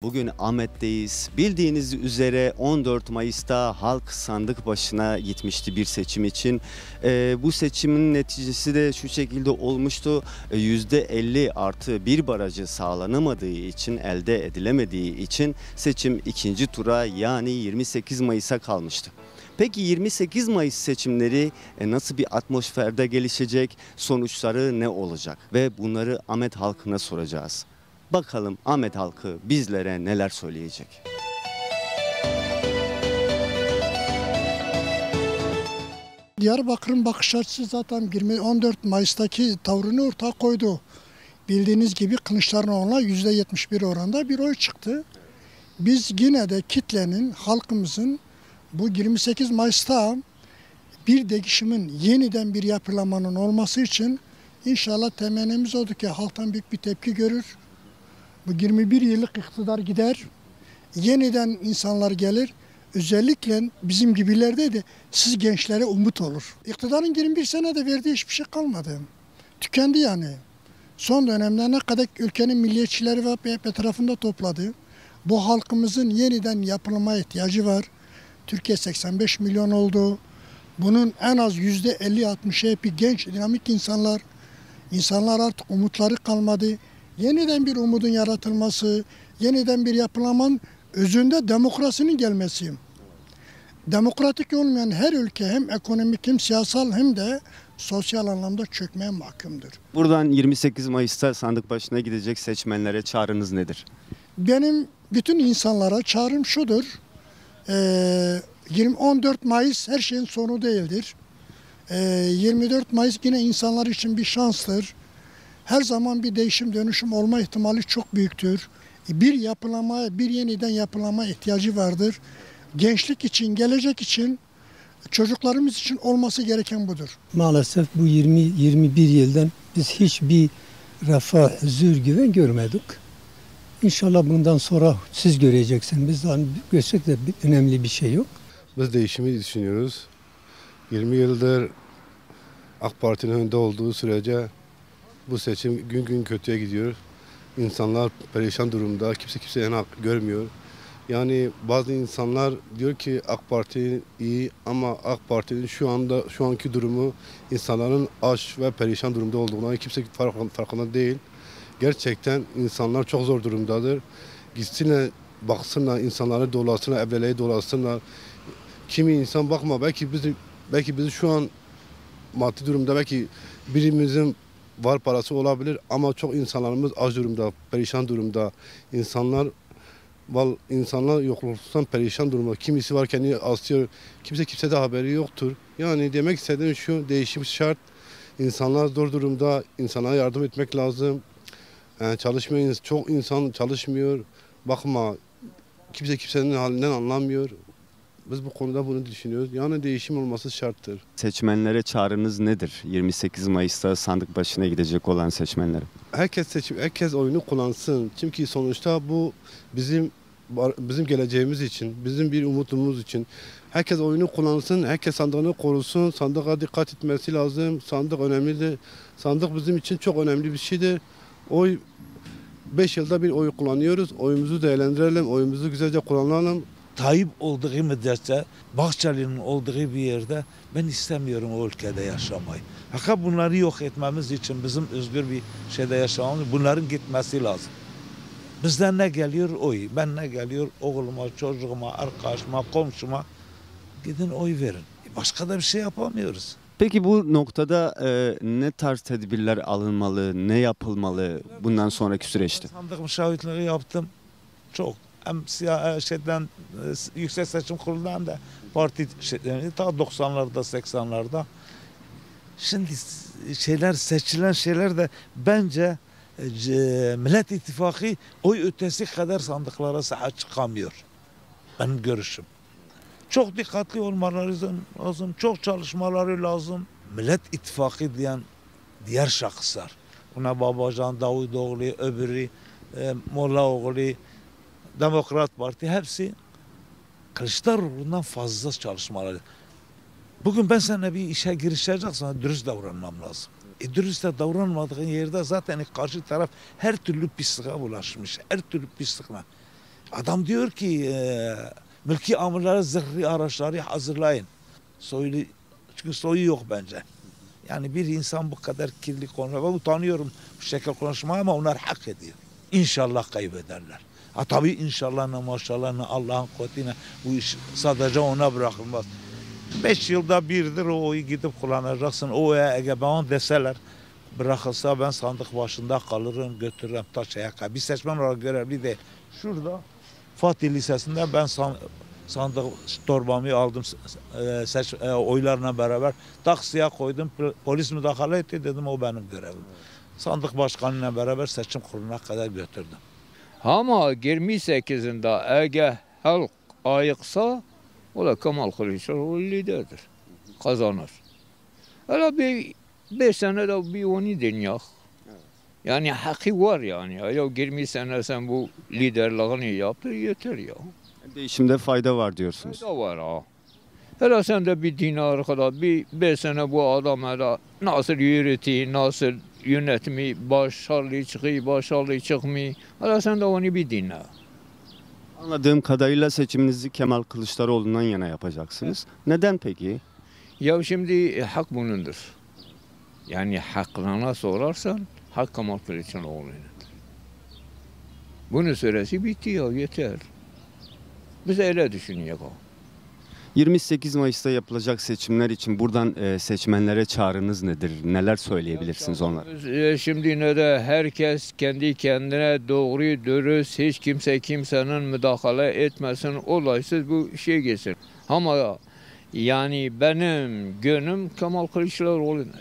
Bugün Ahmet'teyiz. Bildiğiniz üzere 14 Mayıs'ta halk sandık başına gitmişti bir seçim için. Bu seçimin neticesi de şu şekilde olmuştu. %50 artı bir barajı sağlanamadığı için, elde edilemediği için seçim ikinci tura yani 28 Mayıs'a kalmıştı. Peki 28 Mayıs seçimleri nasıl bir atmosferde gelişecek, sonuçları ne olacak ve bunları Ahmet halkına soracağız. Bakalım Ahmet halkı bizlere neler söyleyecek? Diyarbakır'ın bakış açısı zaten 14 Mayıs'taki tavrını ortaya koydu. Bildiğiniz gibi Kılıçdaroğlu'na %71 oranda bir oy çıktı. Biz yine de kitlenin, halkımızın bu 28 Mayıs'ta bir değişimin, yeniden bir yapılanmanın olması için inşallah temennimiz odur ki halktan büyük bir tepki görür. Bu 21 yıllık iktidar gider, yeniden insanlar gelir. Özellikle bizim gibilerde de siz gençlere umut olur. İktidarın 21 senede verdiği hiçbir şey kalmadı. Tükendi yani. Son dönemde ne kadar ülkenin milliyetçileri ve MHP tarafında topladı. Bu halkımızın yeniden yapılmaya ihtiyacı var. Türkiye 85 milyon oldu. Bunun en az %50-60'ı hep genç, dinamik insanlar. İnsanlar artık umutları kalmadı. Yeniden bir umudun yaratılması, yeniden bir yapılanmanın özünde demokrasinin gelmesi. Demokratik olmayan her ülke hem ekonomik hem siyasal hem de sosyal anlamda çökmeye mahkumdur. Buradan 28 Mayıs'ta sandık başına gidecek seçmenlere çağrınız nedir? Benim bütün insanlara çağrım şudur. 14 Mayıs her şeyin sonu değildir. 24 Mayıs yine insanlar için bir şanstır. Her zaman bir değişim dönüşüm olma ihtimali çok büyüktür. Bir yapılanmaya, bir yeniden yapılanma ihtiyacı vardır. Gençlik için, gelecek için, çocuklarımız için olması gereken budur. Maalesef bu 20-21 yıldan biz hiçbir refah, huzur, güven görmedik. İnşallah bundan sonra siz göreceksiniz. Biz daha görsek de önemli bir şey yok. Biz değişimi düşünüyoruz. 20 yıldır AK Parti'nin önünde olduğu sürece bu seçim gün gün kötüye gidiyor. İnsanlar perişan durumda. Kimse kimsenin hak görmüyor. Yani bazı insanlar diyor ki AK Parti iyi ama AK Parti'nin şu anki durumu insanların aç ve perişan durumda olduğuna kimse farkında değil. Gerçekten insanlar çok zor durumdadır. Gitsinler, baksınlar, insanları dolasınlar, evliliği dolasınlar. Kimi insan bakma belki bizi şu an maddi durumda belki birimizin var parası olabilir ama çok insanlarımız aç durumda, perişan durumda. İnsanlar yokluktan perişan durumda. Kimisi var kendini asıyor. Kimsede haberi yoktur. Yani demek istediğim şu, değişim şart. İnsanlar zor durumda. İnsanlara yardım etmek lazım. Yani çok insan çalışmıyor. Bakma kimsenin halinden anlamıyor. Biz bu konuda bunu düşünüyoruz. Yani değişim olması şarttır. Seçmenlere çağrınız nedir? 28 Mayıs'ta sandık başına gidecek olan seçmenlere. Herkes oyunu kullansın. Çünkü sonuçta bu bizim geleceğimiz için, bizim bir umutumuz için. Herkes oyunu kullansın, herkes sandığını korusun. Sandığa dikkat etmesi lazım. Sandık önemlidir. Sandık bizim için çok önemli bir şeydir. 5 yılda bir oy kullanıyoruz. Oyumuzu değerlendirelim, oyumuzu güzelce kullanalım. Tayyip olduğu müddetçe, Bahçeli'nin olduğu bir yerde ben istemiyorum o ülkede yaşamayı. Fakat bunları yok etmemiz için bizim özgür bir şeyde yaşamamız, bunların gitmesi lazım. Bizden ne geliyor oy, ben ne geliyor oğluma, çocuğuma, arkadaşıma, komşuma gidin oy verin. Başka da bir şey yapamıyoruz. Peki bu noktada ne tarz tedbirler alınmalı, ne yapılmalı bundan sonraki süreçte? Sandık müşahitliği yaptım. Çok. Hem Yüksek Seçim Kurulu'ndan da parti ta 90'larda 80'larda. Şimdi seçilen şeyler de bence Millet İttifakı oy ötesi kadar sandıklara sahip çıkamıyor. Benim görüşüm. Çok dikkatli olmaları lazım, çok çalışmaları lazım. Millet İttifakı diyen diğer şahıslar. Buna Babacan, Davutoğlu, öbürü, Mollaoğlu, Demokrat Parti hepsi Kılıçdaroğlu'ndan fazla çalışmaları. Bugün ben sana bir işe girişeceksen dürüst davranmam lazım. Dürüst de davranmadığın yerde zaten karşı taraf her türlü pisliğe bulaşmış. Her türlü pisliğe. Adam diyor ki mülki amirlere zırhlı araçları hazırlayın. Soylu, çünkü soyu yok bence. Yani bir insan bu kadar kirli konuşuyor. Ben utanıyorum bu şekilde konuşmaya ama onlar hak ediyor. İnşallah kaybederler. Ha tabii inşallah ne maşallah ne Allah'ın kuvvetine bu iş sadece ona bırakılmaz. 5 yılda birdir o oyu gidip kullanacaksın. O eğer bana deseler bırakılsa ben sandık başında kalırım götürürüm ta şeye kadar. Bir seçmen olarak görevli değil. Şurada Fatih Lisesi'nde ben sandık torbamı aldım oylarla beraber taksiye koydum. Polis müdahale etti dedim o benim görevim. Sandık başkanıyla beraber seçim kuruluna kadar götürdüm. Ama 28'inde eğer halk ayıksa o da Kemal Kılıçdaroğlu liderdir. Kazanır. Öyle bir 5 sene de bir onu dinleyek. Yani hakkı var yani. Ya 20 sene sen bu liderliğini yaptı yeter ya. Değişimde fayda var diyorsunuz. Fayda var ha. Hele sen de bir dinle arkada bir 5 sene bu adam hele nasıl yürütü, nasıl yönetimi, başarılı çıkıyor, başarılı çıkmıyor. Hele sen de onu bir dinle. Anladığım kadarıyla seçiminizi Kemal Kılıçdaroğlu'ndan yana yapacaksınız. Neden peki? Ya şimdi hak bunundur. Yani haklarına sorarsan hak Kemal Kılıçdaroğlu'nun. Bunun süresi bitti ya yeter. Biz öyle düşünüyoruz. 28 Mayıs'ta yapılacak seçimler için buradan seçmenlere çağrınız nedir? Neler söyleyebilirsiniz onlara? Şimdi ne de herkes kendi kendine doğru dürüst hiç kimse kimsenin müdahale etmesin olaysız bu şey geçsin. Ama yani benim gönlüm Kemal Kılıçdaroğlu'na.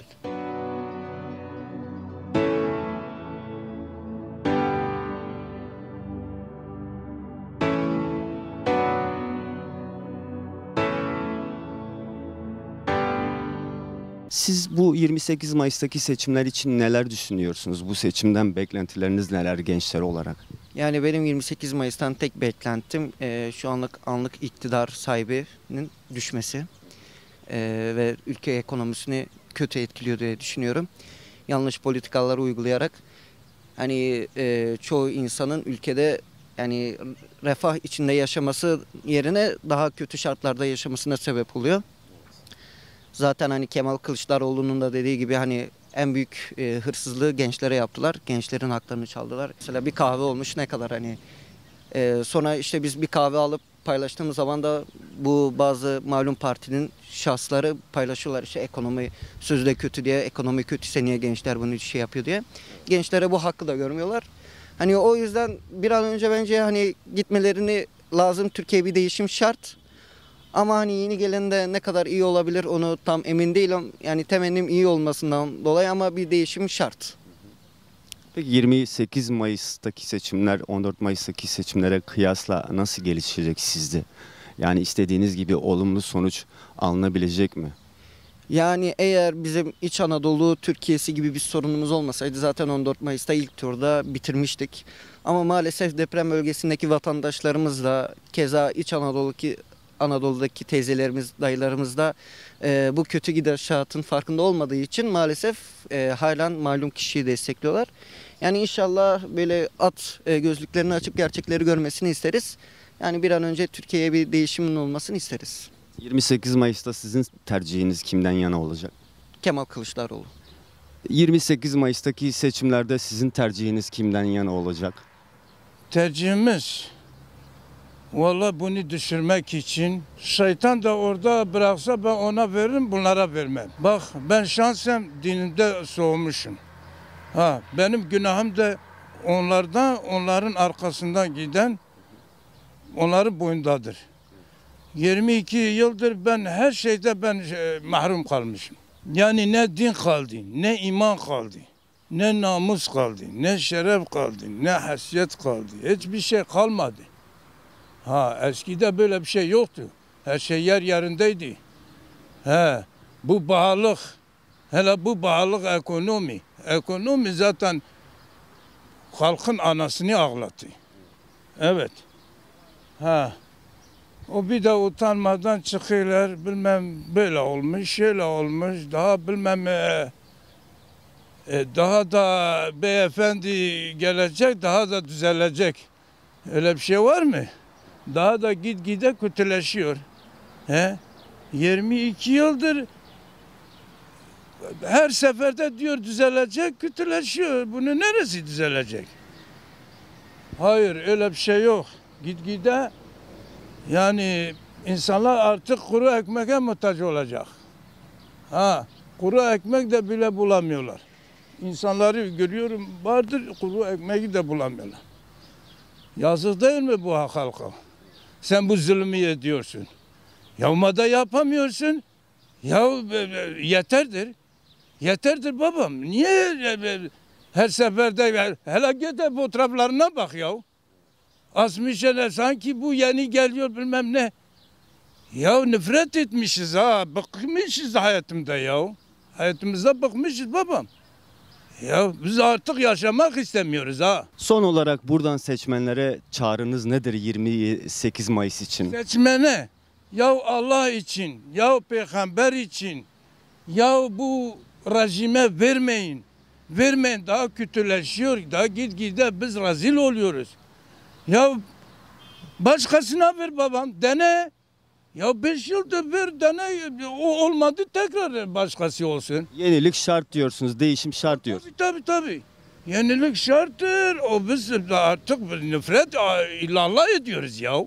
Siz bu 28 Mayıs'taki seçimler için neler düşünüyorsunuz? Bu seçimden beklentileriniz neler gençler olarak? Yani benim 28 Mayıs'tan tek beklentim şu anlık iktidar sahibinin düşmesi ve ülke ekonomisini kötü etkiliyor diye düşünüyorum. Yanlış politikaları uygulayarak hani çoğu insanın ülkede yani refah içinde yaşaması yerine daha kötü şartlarda yaşamasına sebep oluyor. Zaten hani Kemal Kılıçdaroğlu'nun da dediği gibi hani en büyük hırsızlığı gençlere yaptılar. Gençlerin haklarını çaldılar. Mesela bir kahve olmuş ne kadar hani sonra işte biz bir kahve alıp paylaştığımız zaman da bu bazı malum partinin şahsları paylaşıyorlar işte ekonomi sözde kötü diye ekonomi kötüyse niye gençler bunu şey yapıyor diye. Gençlere bu hakkı da görmüyorlar. Hani o yüzden bir an önce bence hani gitmelerini lazım. Türkiye bir değişim şart. Ama hani yeni gelen de ne kadar iyi olabilir onu tam emin değilim. Yani temennim iyi olmasından dolayı ama bir değişim şart. Peki 28 Mayıs'taki seçimler 14 Mayıs'taki seçimlere kıyasla nasıl gelişecek sizde? Yani istediğiniz gibi olumlu sonuç alınabilecek mi? Yani eğer bizim İç Anadolu Türkiye'si gibi bir sorunumuz olmasaydı zaten 14 Mayıs'ta ilk turda bitirmiştik. Ama maalesef deprem bölgesindeki vatandaşlarımız da keza İç Anadolu'daki teyzelerimiz, dayılarımız da bu kötü gidişatın farkında olmadığı için maalesef halen malum kişiyi destekliyorlar. Yani inşallah böyle gözlüklerini açıp gerçekleri görmesini isteriz. Yani bir an önce Türkiye'ye bir değişimin olmasını isteriz. 28 Mayıs'ta sizin tercihiniz kimden yana olacak? Kemal Kılıçdaroğlu. 28 Mayıs'taki seçimlerde sizin tercihiniz kimden yana olacak? Tercihimiz vallahi bunu düşürmek için şeytan da orada bıraksa ben ona veririm bunlara vermem. Bak ben şahsen dinimde soğumuşum. Benim günahım da onların arkasından giden onların boyundadır. 22 yıldır ben her şeyde mahrum kalmışım. Yani ne din kaldı, ne iman kaldı, ne namus kaldı, ne şeref kaldı, ne haysiyet kaldı. Hiçbir şey kalmadı. Eskide böyle bir şey yoktu. Her şey yerindeydi. Bu bağlılık, hele bu bağlılık ekonomi. Ekonomi zaten halkın anasını ağlattı. Evet. O bir de utanmadan çıkıyorlar, bilmem böyle olmuş, şöyle olmuş, daha bilmem daha da beyefendi gelecek, daha da düzelecek. Öyle bir şey var mı? Daha da gitgide kötüleşiyor. He? 22 yıldır her seferde diyor düzelecek, kötüleşiyor. Bunun neresi düzelecek? Hayır, öyle bir şey yok. Gitgide yani insanlar artık kuru ekmeğe muhtaç olacak. Ha, kuru ekmek de bile bulamıyorlar. İnsanları görüyorum, vardır kuru ekmeği de bulamıyorlar. Yazık değil mi bu halka? Sen bu zulmü ediyorsun. Yavmada yapamıyorsun. Ya yeterdir. Yeterdir babam. Niye her seferde hele git de fotoğraflarına bak ya. Asmışlar sanki bu yeni geliyor bilmem ne. Ya nefret etmişiz ha. Bıkmışız hayatımda ya. Hayatımızda bıkmışız babam. Ya biz artık yaşamak istemiyoruz ha. Son olarak buradan seçmenlere çağrınız nedir 28 Mayıs için? Seçmene ya Allah için, ya peygamber için, ya bu rejime vermeyin. Vermeyin, daha kötüleşiyor, daha gitgide biz rezil oluyoruz. Ya başkasına ver babam, dene. Ya 5 yıldır ver, dene. O olmadı, tekrar başkası olsun. Yenilik şart diyorsunuz, değişim şart diyorsunuz. Tabii. Yenilik şarttır. O biz artık nefret illallah ediyoruz ya.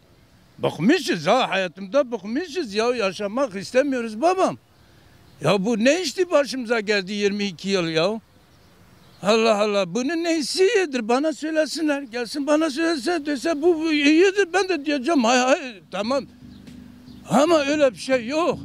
Bıkmışız ha, hayatımda bıkmışız ya, yaşamak istemiyoruz babam. Ya bu ne işti başımıza geldi 22 yıl ya. Allah Allah, bunun neyisi iyidir bana söylesinler. Gelsin bana söylesin, dese bu iyidir, ben de diyeceğim hay tamam. Ama öyle bir şey yok.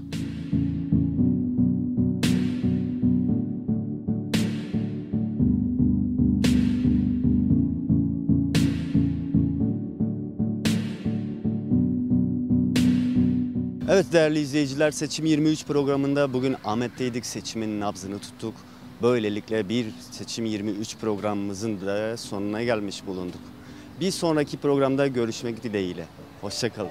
Evet değerli izleyiciler, Seçim 23 programında bugün Ahmet'teydik, seçimin nabzını tuttuk. Böylelikle bir Seçim 23 programımızın da sonuna gelmiş bulunduk. Bir sonraki programda görüşmek dileğiyle. Hoşça kalın.